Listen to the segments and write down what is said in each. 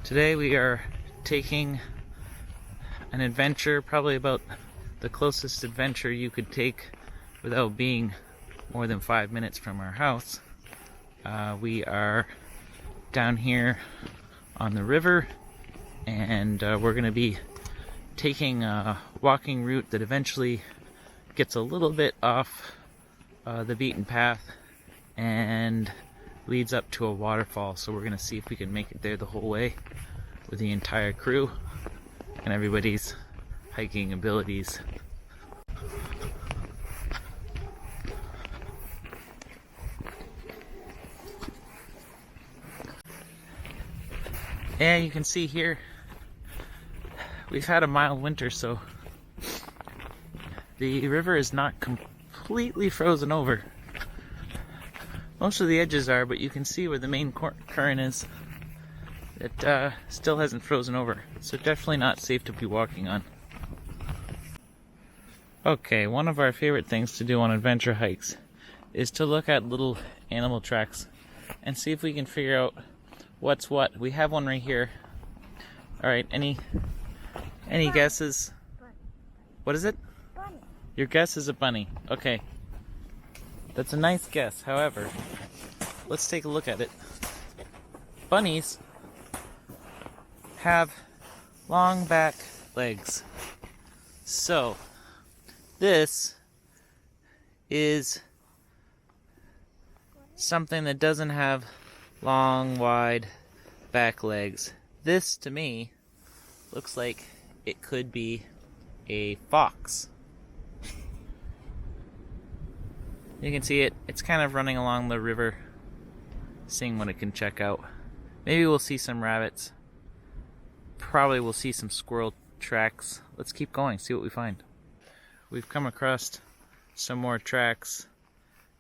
Today we are taking an adventure, probably about the closest adventure you could take without being more than 5 minutes from our house. We are down here on the river, and we're going to be taking a walking route that eventually gets a little bit off the beaten path and leads up to a waterfall. So we're going to see if we can make it there the whole way with the entire crew and everybody's hiking abilities. Yeah, you can see here we've had a mild winter, so the river is not completely frozen over. Most of the edges are, but you can see where the main current is. It still hasn't frozen over, so definitely not safe to be walking on. Okay, one of our favorite things to do on adventure hikes is to look at little animal tracks and see if we can figure out what's what. We have one right here. Alright, any guesses? What is it? Bunny. Your guess is a bunny. Okay. That's a nice guess. However, let's take a look at it. Bunnies have long back legs. So, this is something that doesn't have long, wide back legs. This, to me, looks like it could be a fox. You can see it. It's kind of running along the river, seeing what it can check out. Maybe we'll see some rabbits. Probably we'll see some squirrel tracks. Let's keep going, see what we find. We've come across some more tracks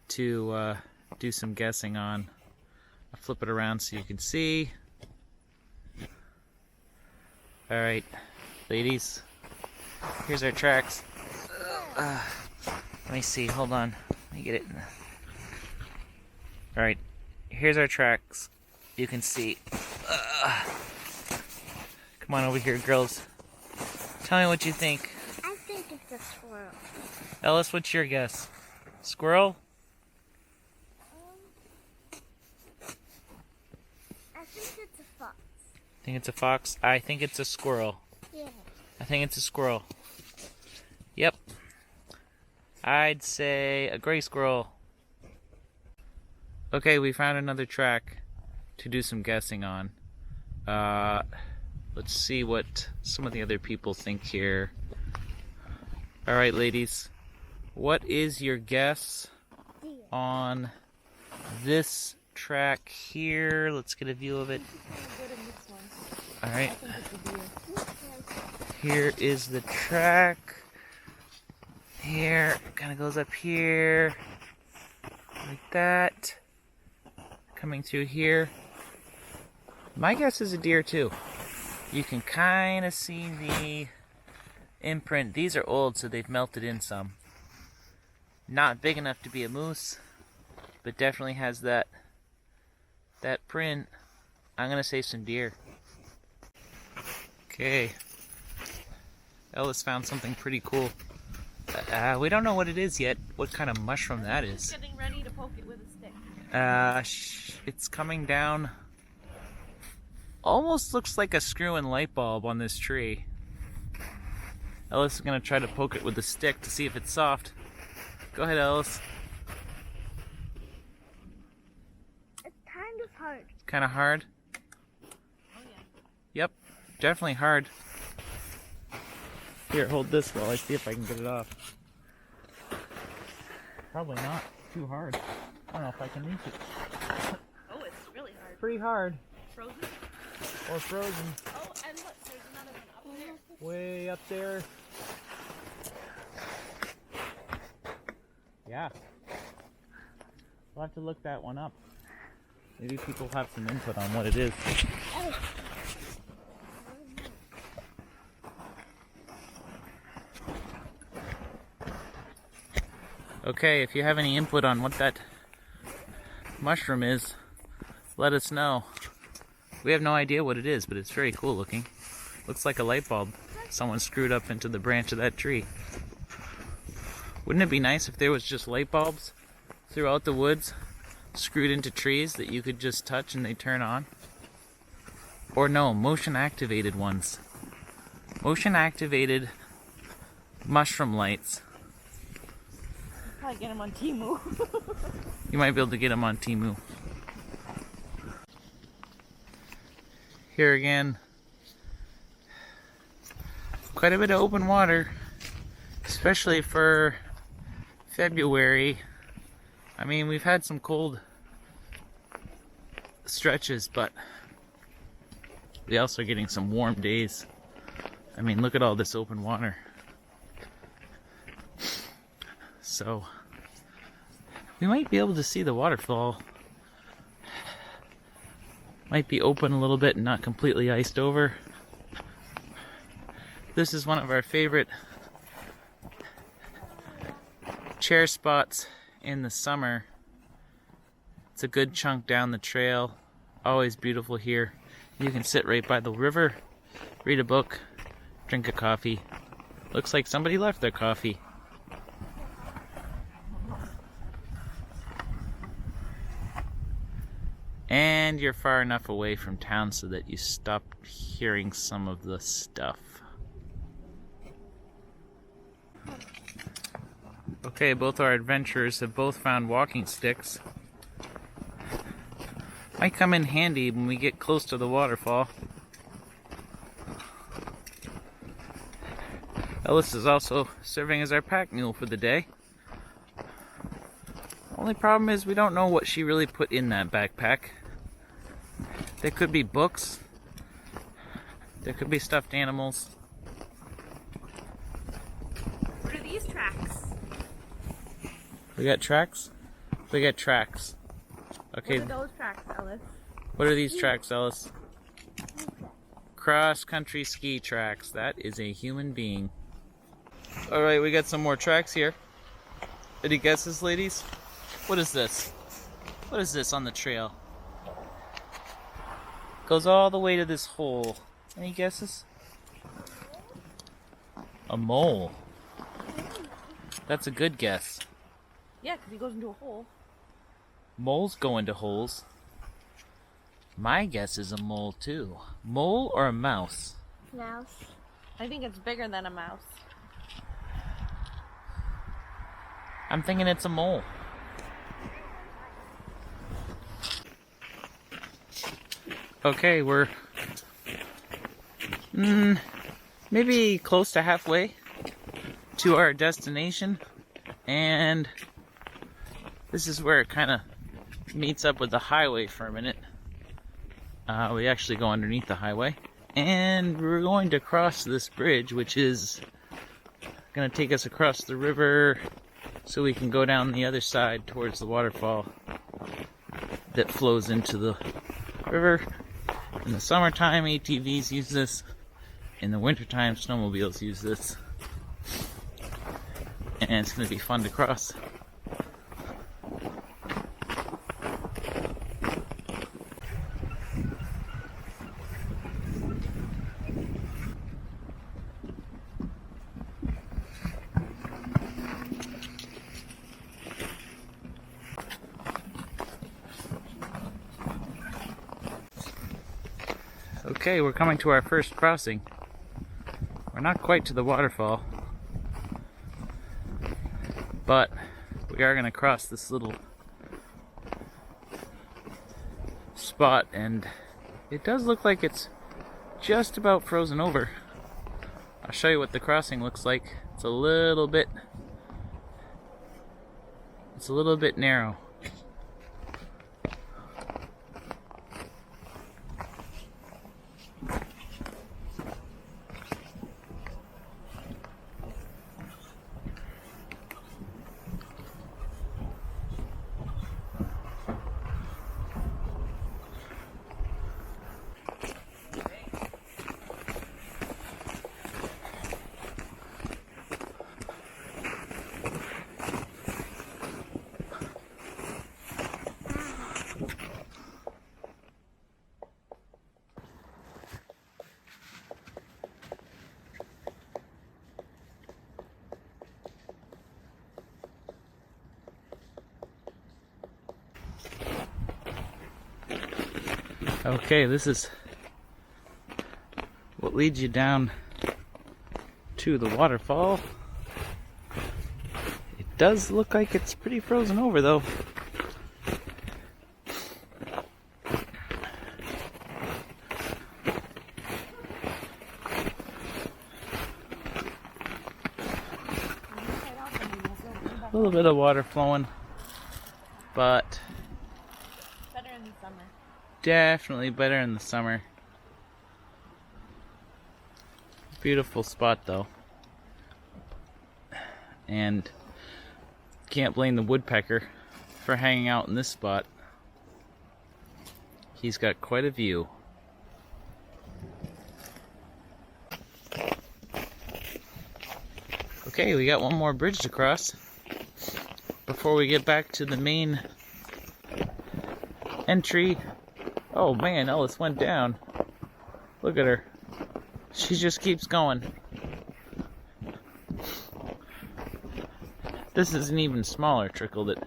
to do some guessing on. I'll flip it around so you can see. Alright, ladies, here's our tracks. Let me see, hold on. Let me get it. Alright, here's our tracks. You can see. Come on over here, girls. Tell me what you think. I think it's a squirrel. Ellis, what's your guess? Squirrel? I think it's a fox. Think it's a fox? I think it's a squirrel. Yeah. I think it's a squirrel. Yep. I'd say a gray squirrel. Okay, we found another track to do some guessing on. Let's see what some of the other people think here. Alright, ladies. What is your guess on this track here? Let's get a view of it. Alright. Here is the track. Here, kind of goes up here. Like that. Coming through here. My guess is a deer too. You can kind of see the imprint. These are old, so they've melted in some. Not big enough to be a moose, but definitely has that print. I'm gonna say some deer. Okay. Ellis found something pretty cool. We don't know what it is yet. What kind of mushroom that is. Just getting ready to poke it with a stick. It's coming down. Almost looks like a screw-in light bulb on this tree. Ellis is gonna try to poke it with a stick to see if it's soft. Go ahead, Ellis. It's kind of hard. It's kind of hard. Oh yeah. Yep, definitely hard. Here, hold this while I see if I can get it off. Probably not too hard. I don't know if I can reach it. Oh, it's really hard. Pretty hard. Frozen? Or frozen. Oh, and look, there's another one up there. Way up there. Yeah. We'll have to look that one up. Maybe people have some input on what it is. Okay, if you have any input on what that mushroom is, let us know. We have no idea what it is, but it's very cool looking. Looks like a light bulb someone screwed up into the branch of that tree. Wouldn't it be nice if there was just light bulbs throughout the woods screwed into trees that you could just touch and they turn on? Or no, motion activated ones. Motion activated mushroom lights. Probably get them on Temu. You might be able to get them on Temu. Here again, quite a bit of open water, especially for February. I mean, we've had some cold stretches, but we also are getting some warm days. I mean, look at all this open water. So, we might be able to see the waterfall. Might be open a little bit and not completely iced over. This is one of our favorite chair spots in the summer. It's a good chunk down the trail. Always beautiful here. You can sit right by the river, read a book, drink a coffee. Looks like somebody left their coffee. And you're far enough away from town so that you stop hearing some of the stuff. Okay, both our adventurers have both found walking sticks. Might come in handy when we get close to the waterfall. Ellis is also serving as our pack mule for the day. Only problem is we don't know what she really put in that backpack. There could be books. There could be stuffed animals. What are these tracks? We got tracks? We got tracks. Okay. What are those tracks, Ellis? What are these tracks, Ellis? Cross-country ski tracks. That is a human being. Alright, we got some more tracks here. Any guesses, ladies? What is this? What is this on the trail? Goes all the way to this hole. Any guesses? A mole. That's a good guess. Yeah, because he goes into a hole. Moles go into holes. My guess is a mole too. Mole or a mouse? Mouse. I think it's bigger than a mouse. I'm thinking it's a mole. Okay, we're maybe close to halfway to our destination, and this is where it kind of meets up with the highway for a minute. We actually go underneath the highway, and we're going to cross this bridge, which is going to take us across the river so we can go down the other side towards the waterfall that flows into the river. In the summertime, ATVs use this. In the wintertime, snowmobiles use this. And it's going to be fun to cross. Okay, we're coming to our first crossing. We're not quite to the waterfall, but we are going to cross this little spot, and it does look like it's just about frozen over. I'll show you what the crossing looks like. It's a little bit narrow. Okay, this is what leads you down to the waterfall. It does look like it's pretty frozen over though. A little bit of water flowing, but Better in the summer. definitely better in the summer. Beautiful spot though. And can't blame the woodpecker for hanging out in this spot. He's got quite a view. Okay, we got one more bridge to cross before we get back to the main entry. Oh man, Ellis went down. Look at her. She just keeps going. This is an even smaller trickle that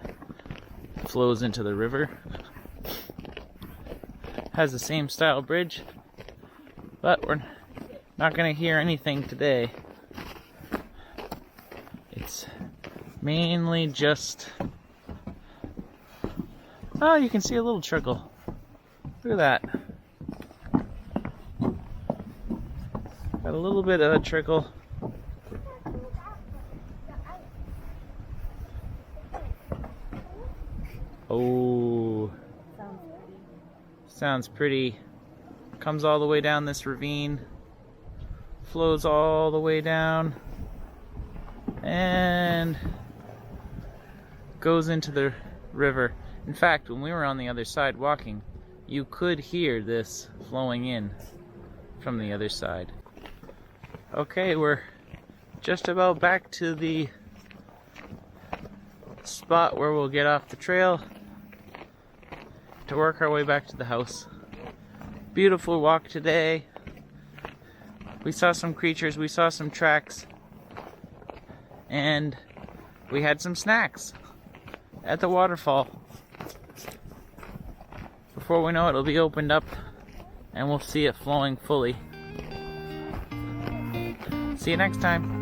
flows into the river. Has the same style bridge, but we're not going to hear anything today. It's mainly just... Oh, you can see a little trickle. Look at that. Got a little bit of a trickle. Oh, sounds pretty. Comes all the way down this ravine, flows all the way down, and goes into the river. In fact, when we were on the other side walking, you could hear this flowing in from the other side. Okay, we're just about back to the spot where we'll get off the trail to work our way back to the house. Beautiful walk today. We saw some creatures, we saw some tracks, and we had some snacks at the waterfall. Before we know it, it'll be opened up and we'll see it flowing fully. See you next time.